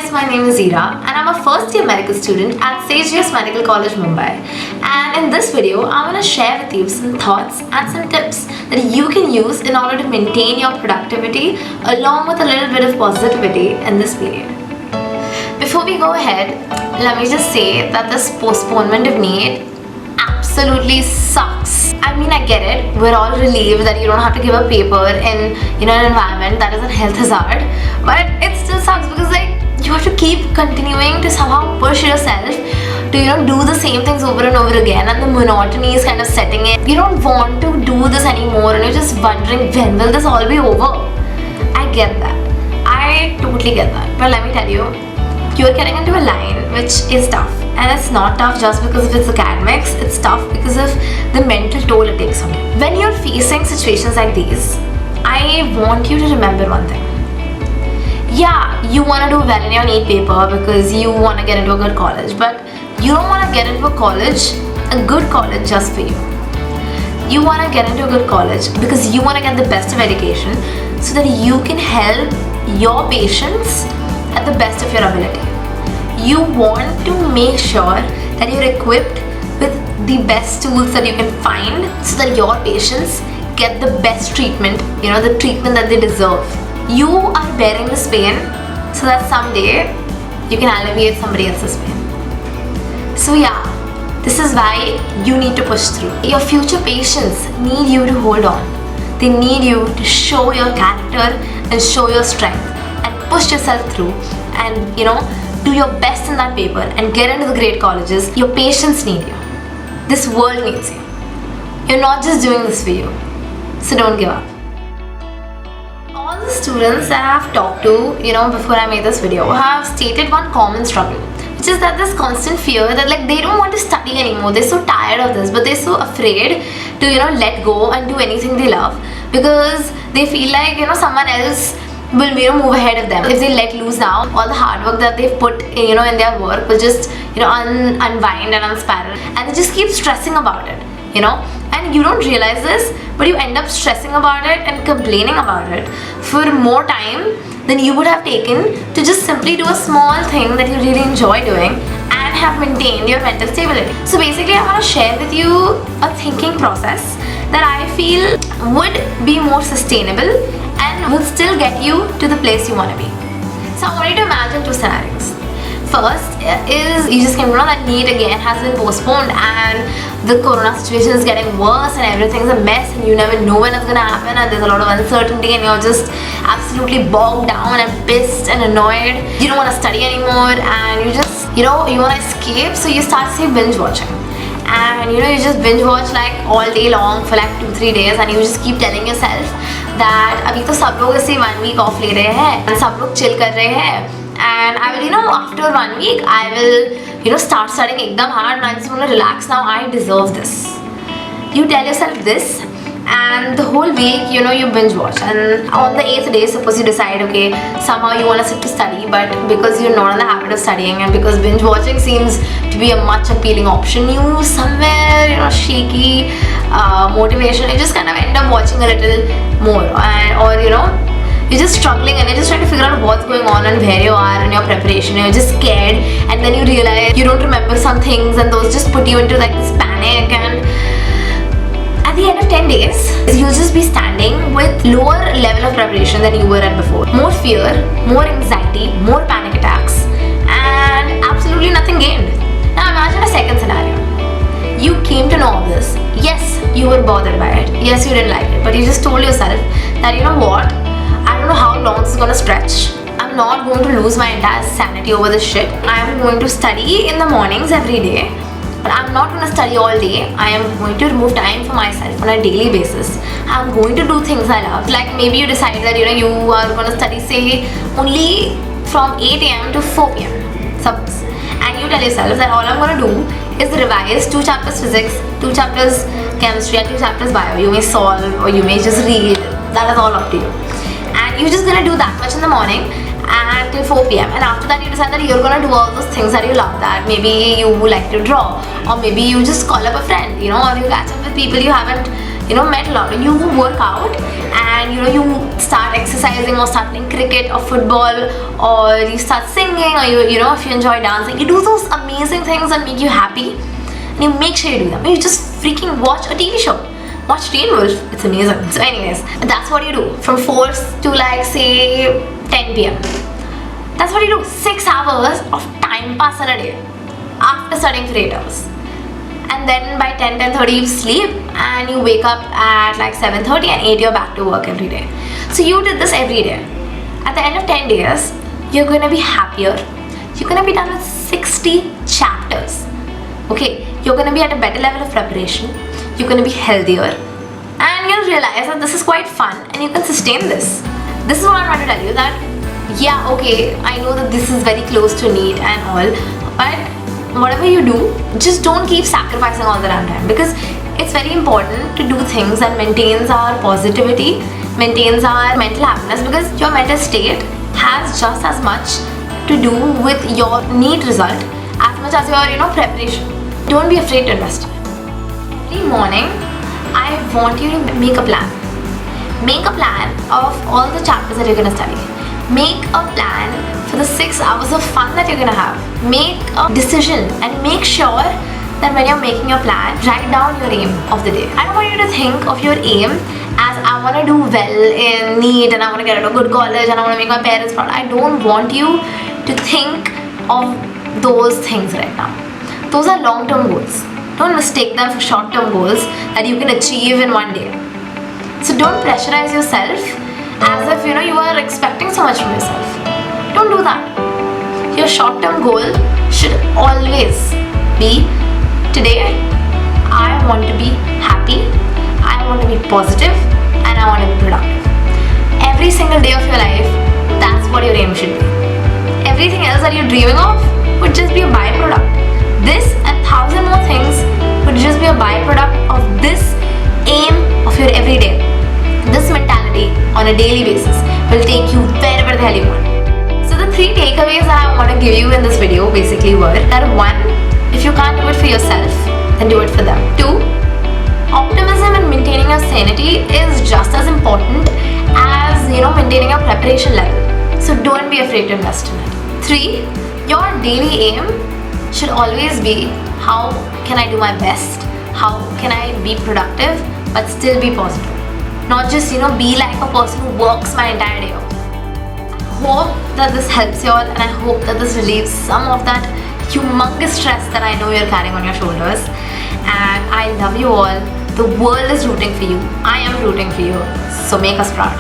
guys, my name is Ira and I'm a first year medical student at Sages Medical College, Mumbai. And in this video, I'm going to share with you some thoughts and some tips that you can use in order to maintain your productivity along with a little bit of positivity in this period. Before we go ahead, let me just say that this postponement of NEET absolutely sucks. I mean, I get it. We're all relieved that you don't have to give a paper in an environment that is a health hazard, but it still sucks because you have to keep continuing to somehow push yourself to do the same things over and over again, and the monotony is kind of setting in. You don't want to do this anymore and you're just wondering, when will this all be over? I get that. I totally get that. But let me tell you, you're getting into a line which is tough, and it's not tough just because of its academics. It's tough because of the mental toll it takes on you. When you're facing situations like these, I want you to remember one thing. Yeah, you want to do well in your NEET paper because you want to get into a good college, but you don't want to get into a good college just for you. You want to get into a good college because you want to get the best of education so that you can help your patients at the best of your ability. You want to make sure that you're equipped with the best tools that you can find so that your patients get the best treatment, the treatment that they deserve. You are bearing this pain so that someday you can alleviate somebody else's pain. So yeah, this is why you need to push through. Your future patients need you to hold on. They need you to show your character and show your strength and push yourself through and do your best in that paper and get into the great colleges. Your patients need you. This world needs you. You're not just doing this for you. So don't give up. All the students that I have talked to, before I made this video, have stated one common struggle, which is that this constant fear that they don't want to study anymore. They're so tired of this, but they're so afraid to let go and do anything they love because they feel like someone else will move ahead of them. If they let loose now, all the hard work that they've put in their work will just unwind and unspiral, and they just keep stressing about it, and you don't realize this, but you end up stressing about it and complaining about it for more time than you would have taken to just simply do a small thing that you really enjoy doing and have maintained your mental stability. So basically, I want to share with you a thinking process that I feel would be more sustainable and would still get you to the place you want to be. So I want you to imagine two scenarios. First is you just came to know that NEET again has been postponed and the corona situation is getting worse and everything's a mess and you never know when it's gonna happen and there's a lot of uncertainty and you're just absolutely bogged down and pissed and annoyed. You don't want to study anymore and you just you want to escape, so you start binge watching. And you just binge watch all day long for 2-3 days and you just keep telling yourself that अभी तो सब लोग ऐसे 1 week off ले रहे हैं and सब लोग chill कर रहे हैं and I will after 1 week I will start studying ekdam hard and I just want to relax now. I deserve this. You tell yourself this and the whole week you binge watch, and on the 8th day suppose you decide okay, somehow you want to sit to study, but because you're not in the habit of studying and because binge watching seems to be a much appealing option, you somewhere shaky motivation, you just kind of end up watching a little more, or you're just struggling and you're just trying to figure out what's going on and where you are in your preparation. You're just scared and then you realize you don't remember some things and those just put you into this panic, and at the end of 10 days you'll just be standing with lower level of preparation than you were at before. More fear, more anxiety, more panic attacks, and absolutely nothing gained. Now imagine a second scenario. You came to know all this. Yes, you were bothered by it. Yes, you didn't like it, but you just told yourself that what, I don't know how long this is going to stretch. I'm not going to lose my entire sanity over this shit. I am going to study in the mornings every day, but I'm not going to study all day. I am going to remove time for myself on a daily basis. I'm going to do things I love. Maybe you decide that you are going to study say only from 8 a.m. to 4 p.m. suppose, and you tell yourself that all I'm going to do is revise 2 chapters physics, 2 chapters chemistry and 2 chapters bio. You may solve or you may just read. That is all up to you. And you're just gonna do that much in the morning and till 4 p.m. and after that you decide that you're gonna do all those things that you love, that maybe you like to draw, or maybe you just call up a friend, or you catch up with people you haven't met a lot, or you work out and and you start exercising or start playing cricket or football, or you start singing, or if you enjoy dancing, you do those amazing things that make you happy, and you make sure you do them. You just freaking watch a TV show. Watch Teen Wolf, it's amazing. So anyways, that's what you do from 4 to like say 10 p.m. That's what you do. 6 hours of time pass in a day after studying for 8 hours. And then by 10:30 you sleep and you wake up at like 7:30 and 8 you're back to work every day. So you did this every day. At the end of 10 days, you're going to be happier. You're going to be done with 60 chapters. Okay, you're going to be at a better level of preparation. You're going to be healthier. And you'll realize that this is quite fun and you can sustain this. This is what I'm trying to tell you, that yeah, okay, I know that this is very close to NEET and all, but whatever you do, just don't keep sacrificing all the damn time, because it's very important to do things that maintains our positivity, maintains our mental happiness, because your mental state has just as much to do with your NEET result as much as your preparation. Don't be afraid to invest in it. Every morning, I want you to make a plan. Make a plan of all the chapters that you're going to study. Make a plan for the 6 hours of fun that you're going to have. Make a decision and make sure that when you're making your plan, write down your aim of the day. I don't want you to think of your aim as I want to do well in NEET and I want to get out of good college and I want to make my parents proud. I don't want you to think of those things right now. Those are long-term goals. Don't mistake them for short-term goals that you can achieve in one day. So don't pressurize yourself as if you are expecting so much from yourself. Don't do that. Your short-term goal should always be, today I want to be happy, I want to be positive, and I want to be productive. Every single day of your life, that's what your aim should be. Everything else that you're dreaming of would just be a byproduct. This and 1,000 more things would just be a byproduct of this aim of your everyday. This mentality on a daily basis will take you wherever the hell you want. So the 3 takeaways that I want to give you in this video basically were that 1, if you can't do it for yourself, then do it for them. 2, optimism and maintaining your sanity is just as important as maintaining your preparation level. So don't be afraid to invest in it. 3, your daily aim should always be, how can I do my best? How can I be productive but still be positive? Not just be like a person who works my entire day out. Hope that this helps you all, and I hope that this relieves some of that humongous stress that I know you're carrying on your shoulders. And I love you all. The world is rooting for you. I am rooting for you. So make us proud.